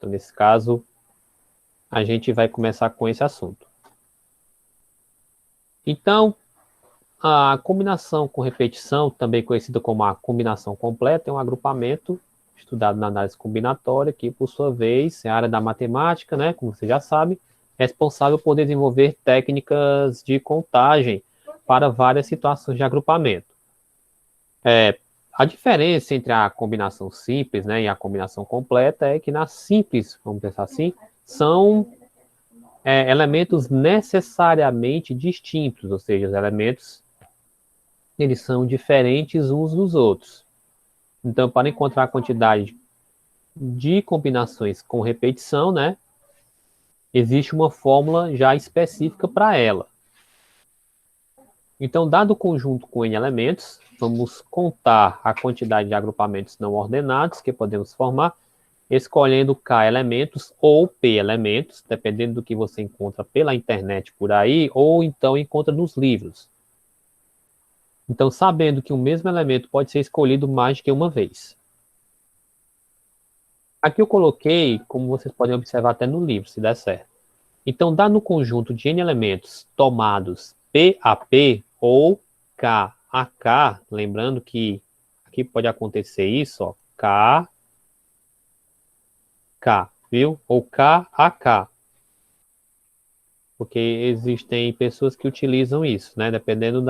Então, nesse caso, a gente vai começar com esse assunto. Então, a combinação com repetição, também conhecida como a combinação completa, é um agrupamento estudado na análise combinatória, que, por sua vez, é a área da matemática, né, como você já sabe, responsável por desenvolver técnicas de contagem para várias situações de agrupamento. A diferença entre a combinação simples, né, e a combinação completa é que na simples, vamos pensar assim, são elementos necessariamente distintos, ou seja, os elementos eles são diferentes uns dos outros. Então, para encontrar a quantidade de combinações com repetição, né, existe uma fórmula já específica para ela. Então, dado o conjunto com n elementos, vamos contar a quantidade de agrupamentos não ordenados que podemos formar, escolhendo K elementos ou P elementos, dependendo do que você encontra pela internet por aí, ou então encontra nos livros. Então, sabendo que o mesmo elemento pode ser escolhido mais de que uma vez. Aqui eu coloquei, como vocês podem observar até no livro, se der certo. Então, dá no conjunto de n elementos tomados P a P ou K a K, lembrando que aqui pode acontecer isso, ó, K, K, viu? Ou K a K. Porque existem pessoas que utilizam isso, né? Dependendo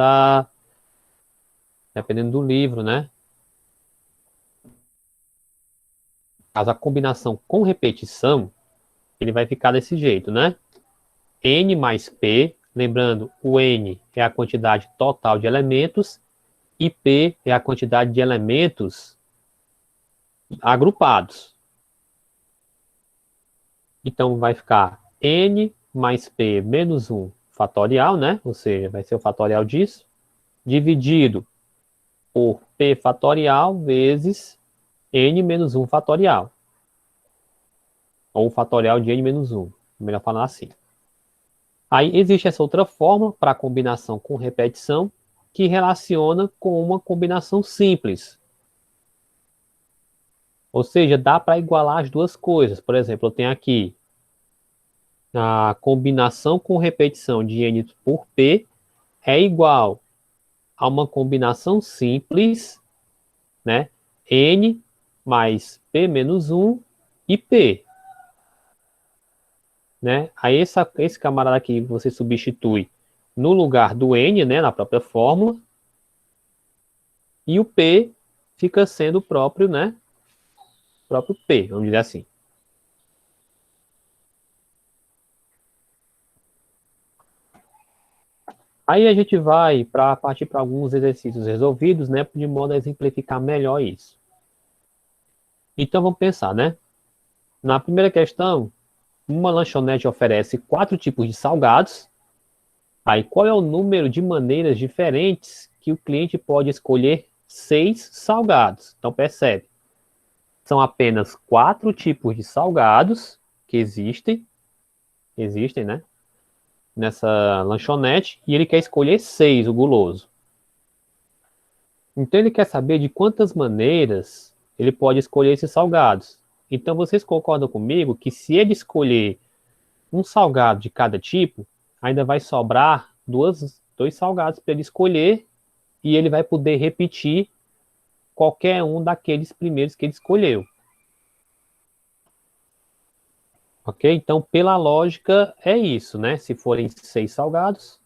do livro, né? Mas a combinação com repetição, ele vai ficar desse jeito, né? N mais P, lembrando, o N é a quantidade total de elementos e P é a quantidade de elementos agrupados. Então, vai ficar N mais P menos 1 fatorial, né? Ou seja, vai ser o fatorial disso, dividido por P fatorial vezes N menos 1 fatorial. Ou o fatorial de N menos 1. Melhor falar assim. Aí existe essa outra forma para combinação com repetição, que relaciona com uma combinação simples. Ou seja, dá para igualar as duas coisas. Por exemplo, eu tenho aqui a combinação com repetição de N por P é igual a uma combinação simples, né? N mais P menos 1 e P. Né? Aí esse camarada aqui você substitui no lugar do N, né, na própria fórmula, e o P fica sendo o próprio, né, próprio P, vamos dizer assim. Aí a gente vai para partir para alguns exercícios resolvidos, né, de modo a exemplificar melhor isso. Então vamos pensar, né? Na primeira questão, uma lanchonete oferece 4 tipos de salgados. Aí qual é o número de maneiras diferentes que o cliente pode escolher 6 salgados? Então percebe, são apenas 4 tipos de salgados que existem, né? Nessa lanchonete, e ele quer escolher 6, o guloso. Então ele quer saber de quantas maneiras ele pode escolher esses salgados. Então vocês concordam comigo que se ele escolher um salgado de cada tipo, ainda vai sobrar dois salgados para ele escolher e ele vai poder repetir qualquer um daqueles primeiros que ele escolheu. Ok? Então, pela lógica, é isso, né? Se forem 6 salgados,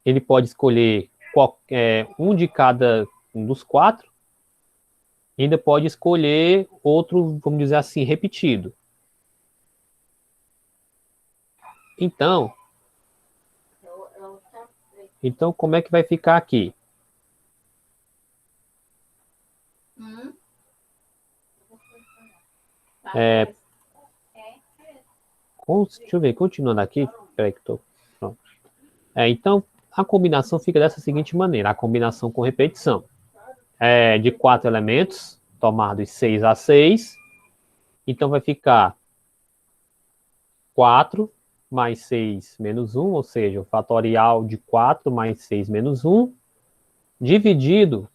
ele pode escolher um de cada um dos 4, e ainda pode escolher outro, vamos dizer assim, repetido. Então, como é que vai ficar aqui? Deixa eu ver, continuando aqui. Peraí que tô. Pronto. Então, a combinação fica dessa seguinte maneira: a combinação com repetição. De 4 elementos, tomados 6 a 6. Então, vai ficar 4 mais 6 menos 1, ou seja, o fatorial de 4 mais 6 menos 1, dividido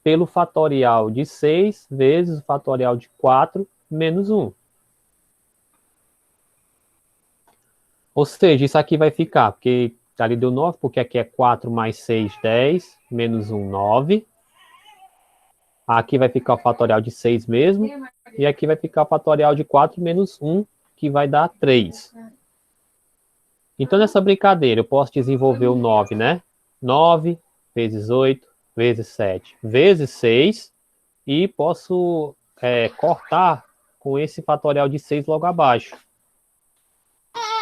pelo fatorial de 6 vezes o fatorial de 4 menos 1. Ou seja, isso aqui vai ficar, porque ali deu 9, porque aqui é 4 mais 6, 10, menos 1, 9. Aqui vai ficar o fatorial de 6 mesmo, e aqui vai ficar o fatorial de 4 menos 1, que vai dar 3. Então, nessa brincadeira, eu posso desenvolver o 9, né? 9 vezes 8, vezes 7, vezes 6, e posso cortar com esse fatorial de 6 logo abaixo.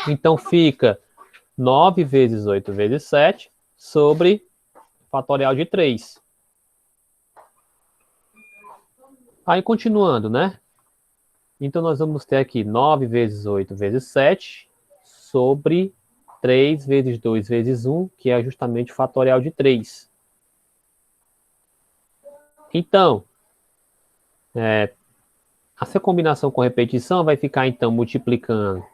Então, fica 9 vezes 8 vezes 7 sobre fatorial de 3. Aí, continuando, né? Então, nós vamos ter aqui 9 vezes 8 vezes 7 sobre 3 vezes 2 vezes 1, que é justamente o fatorial de 3. Então, essa combinação com repetição vai ficar, então, multiplicando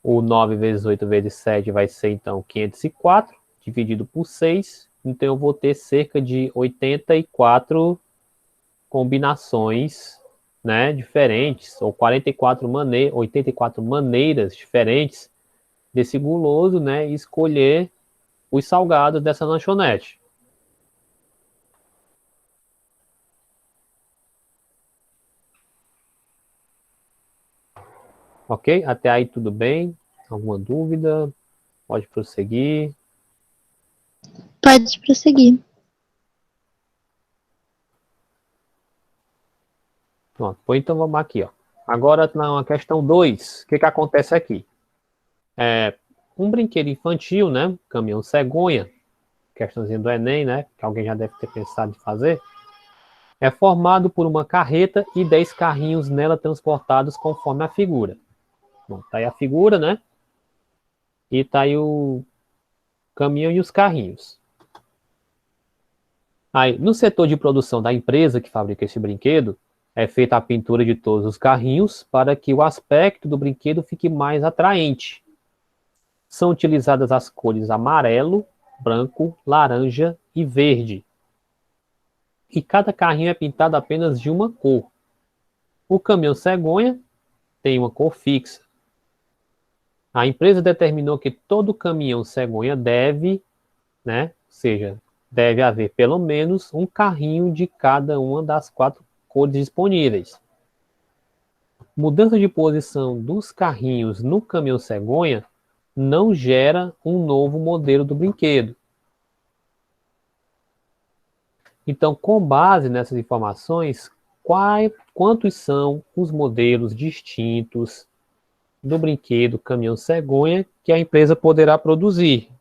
o 9 vezes 8 vezes 7 vai ser, então, 504, dividido por 6. Então, eu vou ter cerca de 84 combinações, né, diferentes, ou 84 maneiras diferentes desse guloso, né, e escolher os salgados dessa lanchonete. Ok? Até aí tudo bem? Alguma dúvida? Pode prosseguir. Pode prosseguir. Pronto. Então vamos aqui, ó. Agora na questão 2, o que acontece aqui? Um brinquedo infantil, né? Caminhão cegonha, questãozinha do Enem, né? Que alguém já deve ter pensado em fazer. É formado por uma carreta e 10 carrinhos nela transportados conforme a figura. Bom, tá aí a figura, né? E tá aí o caminhão e os carrinhos. Aí, no setor de produção da empresa que fabrica esse brinquedo, é feita a pintura de todos os carrinhos para que o aspecto do brinquedo fique mais atraente. São utilizadas as cores amarelo, branco, laranja e verde. E cada carrinho é pintado apenas de uma cor. O caminhão cegonha tem uma cor fixa. A empresa determinou que todo caminhão cegonha deve, né, ou seja, deve haver pelo menos um carrinho de cada uma das 4 cores disponíveis. Mudança de posição dos carrinhos no caminhão cegonha não gera um novo modelo do brinquedo. Então, com base nessas informações, quantos são os modelos distintos do brinquedo caminhão cegonha que a empresa poderá produzir?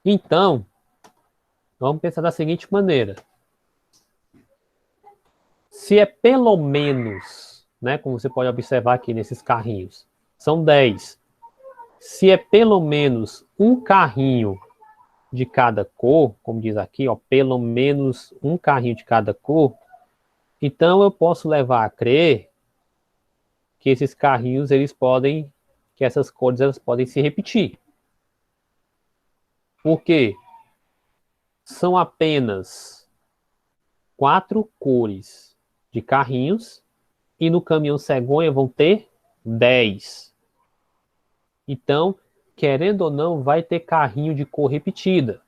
Então, vamos pensar da seguinte maneira. Se é pelo menos, né, como você pode observar aqui nesses carrinhos, são 10. Se é pelo menos um carrinho de cada cor, como diz aqui, ó, pelo menos um carrinho de cada cor, então eu posso levar a crer que esses carrinhos, que essas cores elas podem se repetir. Por quê? São apenas 4 cores de carrinhos e no caminhão cegonha vão ter 10. Então, querendo ou não, vai ter carrinho de cor repetida.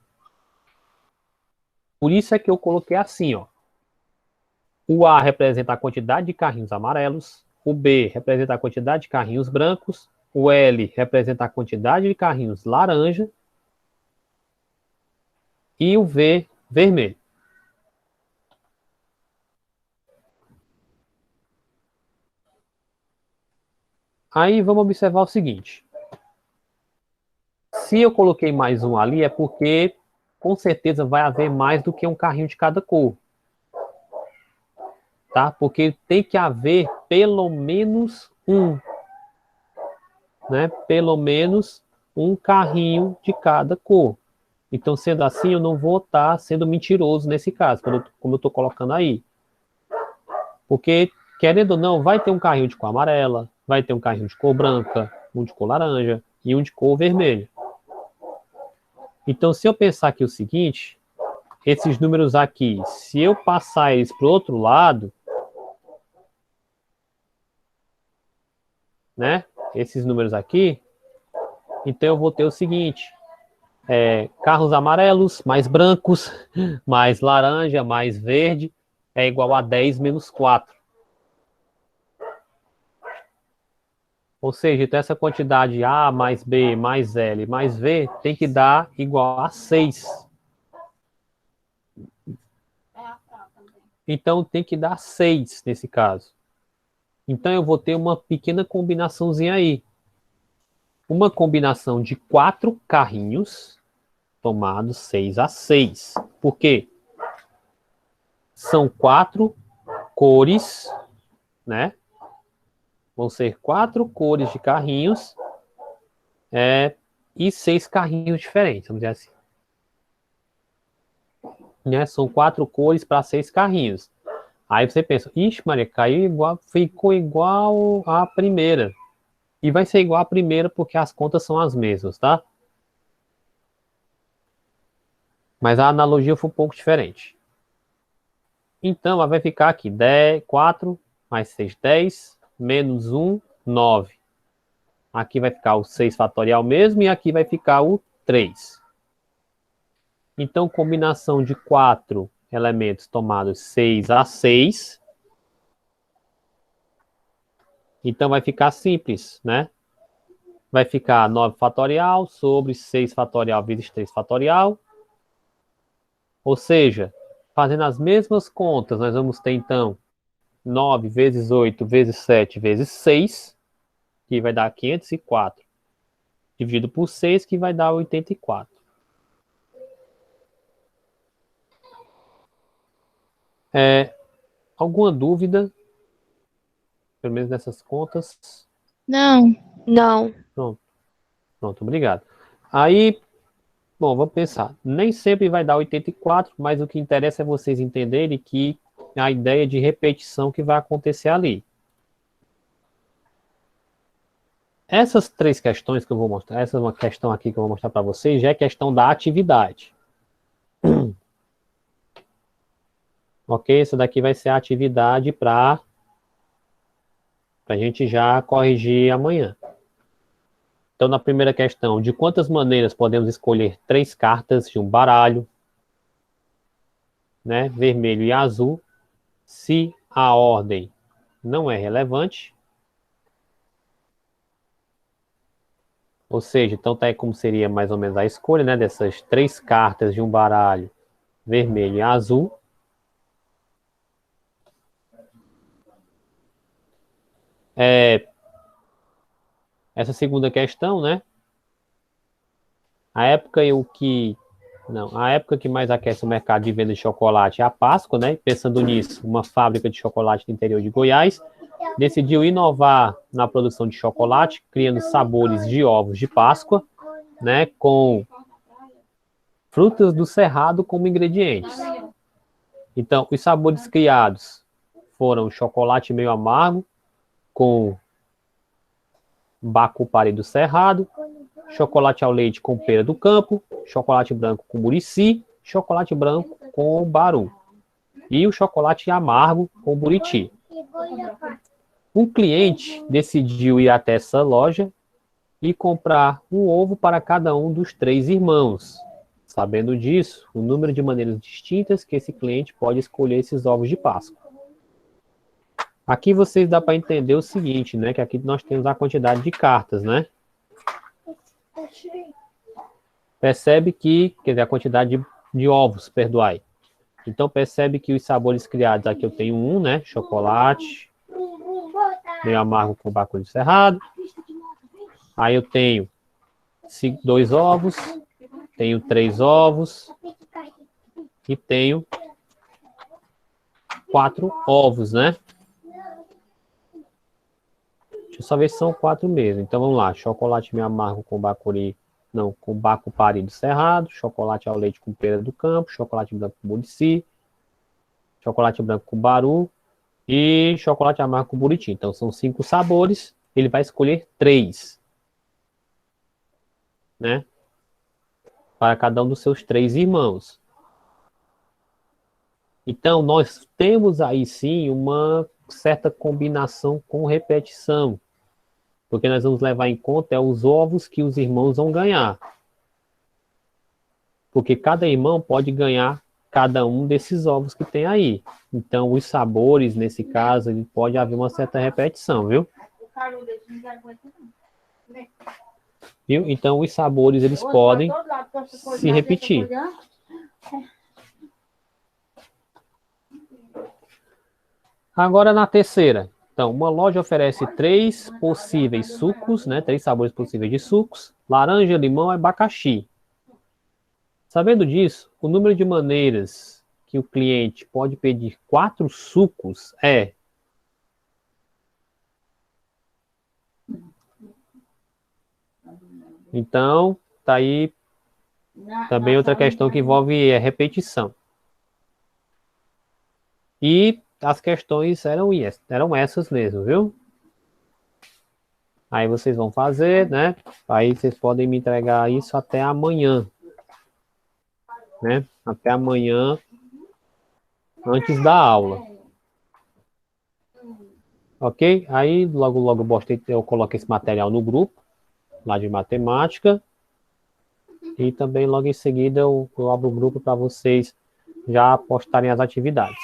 Por isso é que eu coloquei assim, ó. O A representa a quantidade de carrinhos amarelos, o B representa a quantidade de carrinhos brancos, o L representa a quantidade de carrinhos laranja e o V vermelho. Aí vamos observar o seguinte. Se eu coloquei mais um ali é porque com certeza vai haver mais do que um carrinho de cada cor. Tá? Porque tem que haver pelo menos um, né? Pelo menos um carrinho de cada cor. Então, sendo assim, eu não vou estar sendo mentiroso nesse caso, como eu estou colocando aí. Porque, querendo ou não, vai ter um carrinho de cor amarela, vai ter um carrinho de cor branca, um de cor laranja e um de cor vermelha. Então, se eu pensar aqui o seguinte, esses números aqui, se eu passar eles para o outro lado, né? Esses números aqui, então eu vou ter o seguinte: carros amarelos, mais brancos, mais laranja, mais verde, é igual a 10 menos 4. Ou seja, então essa quantidade A mais B mais L mais V tem que dar igual a 6. Então tem que dar 6 nesse caso. Então eu vou ter uma pequena combinaçãozinha aí. Uma combinação de 4 carrinhos tomados 6-6. Por quê? São 4 cores, né? Vão ser 4 cores de carrinhos e 6 carrinhos diferentes, vamos dizer assim. Né? São 4 cores para 6 carrinhos. Aí você pensa, ixi, Maria, caiu igual, ficou igual à primeira. E vai ser igual à primeira porque as contas são as mesmas, tá? Mas a analogia foi um pouco diferente. Então, ela vai ficar aqui 10, 4 mais 6, 10, menos 1, 9. Aqui vai ficar o 6 fatorial mesmo e aqui vai ficar o 3. Então, combinação de 4 elementos tomados 6-6. Então, vai ficar simples, né? Vai ficar 9 fatorial sobre 6 fatorial vezes 3 fatorial. Ou seja, fazendo as mesmas contas, nós vamos ter, então, 9 vezes 8 vezes 7 vezes 6, que vai dar 504. Dividido por 6, que vai dar 84. Alguma dúvida? Pelo menos nessas contas? Não. Não. Pronto, obrigado. Aí, bom, vamos pensar. Nem sempre vai dar 84, mas o que interessa é vocês entenderem que a ideia de repetição que vai acontecer ali. Essas 3 questões que eu vou mostrar, essa é uma questão aqui que eu vou mostrar para vocês, já é questão da atividade. Ok? Essa daqui vai ser a atividade para a gente já corrigir amanhã. Então, na primeira questão, de quantas maneiras podemos escolher 3 cartas de um baralho, né, vermelho e azul, se a ordem não é relevante? Ou seja, então tá aí como seria mais ou menos a escolha, né, dessas 3 cartas de um baralho, vermelho e azul. Essa segunda questão, né? A época que mais aquece o mercado de venda de chocolate é a Páscoa, né? Pensando nisso, uma fábrica de chocolate no interior de Goiás decidiu inovar na produção de chocolate, criando sabores de ovos de Páscoa, né? Com frutas do cerrado como ingredientes. Então, os sabores criados foram chocolate meio amargo com bacupari do cerrado, chocolate ao leite com pera do campo, chocolate branco com murici, chocolate branco com baru e o chocolate amargo com buriti. Um cliente decidiu ir até essa loja e comprar um ovo para cada um dos 3 irmãos. Sabendo disso, o número de maneiras distintas que esse cliente pode escolher esses ovos de Páscoa. Aqui vocês dá para entender o seguinte, né? Que aqui nós temos a quantidade de cartas, né? Percebe que, quer dizer, a quantidade de ovos, perdoai. Então percebe que os sabores criados, aqui eu tenho um, né? Chocolate, meio amargo com bacalhau cerrado. Aí eu tenho 2 ovos, tenho 3 ovos e tenho 4 ovos, né? Deixa eu só ver se são 4 mesmo. Então vamos lá, chocolate meio amargo com com bacupari do cerrado, chocolate ao leite com pera do campo, chocolate branco com murici, chocolate branco com baru e chocolate amargo com buriti. Então são 5 sabores, ele vai escolher 3, né? Para cada um dos seus 3 irmãos. Então, nós temos aí sim uma certa combinação com repetição, porque nós vamos levar em conta os ovos que os irmãos vão ganhar. Porque cada irmão pode ganhar cada um desses ovos que tem aí. Então, os sabores, nesse caso, pode haver uma certa repetição, viu? Viu? Então, os sabores, eles podem se repetir. Agora, na terceira. Então, uma loja oferece 3 possíveis sucos, né? 3 sabores possíveis de sucos: laranja, limão e abacaxi. Sabendo disso, o número de maneiras que o cliente pode pedir 4 sucos é... Então, tá aí também outra questão que envolve a repetição. E as questões eram essas mesmo, viu? Aí vocês vão fazer, né? Aí vocês podem me entregar isso até amanhã, né? Até amanhã, antes da aula. Ok? Aí logo eu coloco esse material no grupo, lá de matemática. E também logo em seguida eu abro o grupo para vocês já postarem as atividades.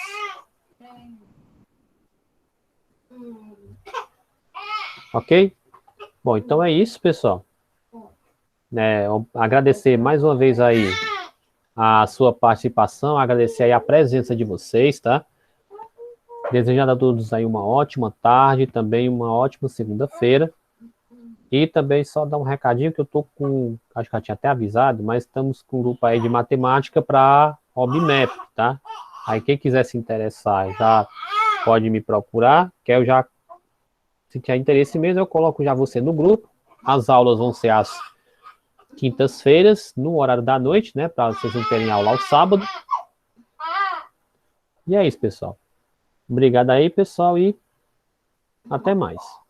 Ok? Bom, então é isso, pessoal. Agradecer mais uma vez aí a sua participação, agradecer aí a presença de vocês, tá? Desejando a todos aí uma ótima tarde, também uma ótima segunda-feira. E também só dar um recadinho que eu tô com, acho que eu tinha até avisado, mas estamos com um grupo aí de matemática para OBMAP, tá? Aí quem quiser se interessar já pode me procurar, que eu já, se tiver interesse mesmo, eu coloco já você no grupo. As aulas vão ser às quintas-feiras, no horário da noite, né? Para vocês não terem aula ao sábado. E é isso, pessoal. Obrigado aí, pessoal, e até mais.